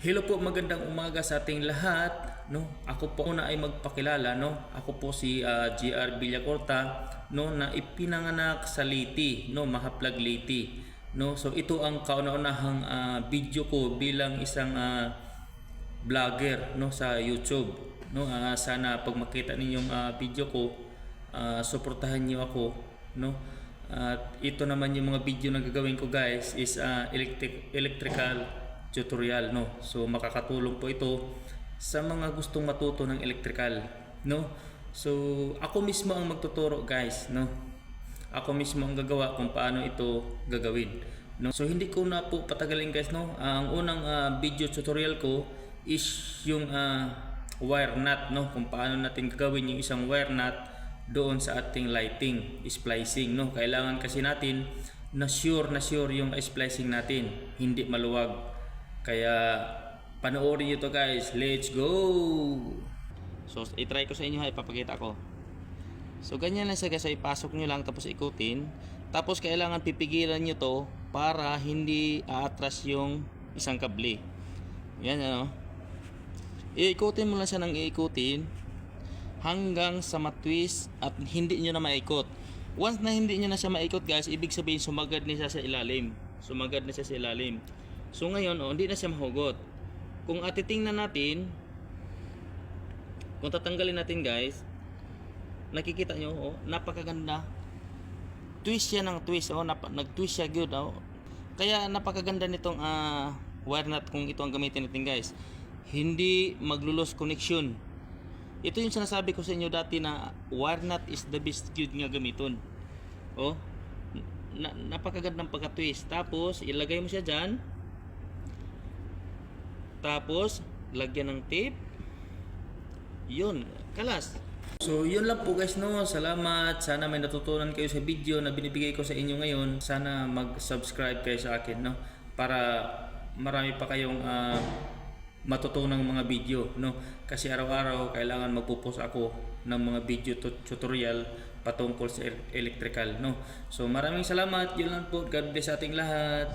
Hello po, magandang umaga sa ating lahat, no? Ako po una ay magpakilala, no? Ako po si GR Villacorta, no, na ipinanganak sa Leyte, no, Mahaplag Leyte, no? So ito ang kauna-unahang video ko bilang isang vlogger, no, sa YouTube, no? Sana pag makita ninyong video ko, suportahan niyo ako, no? At ito naman yung mga video na gagawin ko, guys, is electrical tutorial, no. So makakatulong po ito sa mga gustong matuto ng electrical, no. So ako mismo ang magtuturo, guys, no. Ako mismo ang gagawa kung paano ito gagawin, no. So hindi ko na po patagalin, guys, no. Ang unang video tutorial ko is yung wire nut, no, kung paano natin gagawin yung isang wire nut doon sa ating lighting splicing, no. Kailangan kasi natin na sure yung splicing natin, hindi maluwag. Kaya panoorin nyo to, guys. Let's go! So i-try ko sa inyo, ipapakita ko. So ganyan lang siya, guys. So, ipasok nyo lang tapos ikutin. Tapos kailangan pipigilan nyo to para hindi aatras yung isang kable. Yan, ano. Iikutin mo lang siya ng iikutin hanggang sa matwist at hindi nyo na maikot. Once na hindi nyo na siya maikot, guys, ibig sabihin sumagad na siya sa ilalim. Sumagad na siya sa ilalim. So ngayon, hindi na siya mahugot. Kung titingnan natin, kung tatanggalin natin, guys, nakikita nyo, napakaganda. Twist siya ng twist, nag-twist siya good, Kaya napakaganda nitong wire nut kung ito ang gamitin natin, guys. Hindi maglulos connection. Ito yung sinasabi ko sa inyo dati na wire nut is the best good nga gamiton. Napakagandang pagka-twist. Tapos ilagay mo siya dyan. Tapos lagyan ng tape. Yun, kalas. So yun lang po, guys, no. Salamat. Sana may natutunan kayo sa video na binibigay ko sa inyo ngayon. Sana mag-subscribe kayo sa akin, no, para marami pa kayong matutunang mga video, no. Kasi araw-araw kailangan magpo-post ako ng mga video tutorial patungkol sa electrical, no. So maraming salamat. Yun lang po. God bless sa ating lahat.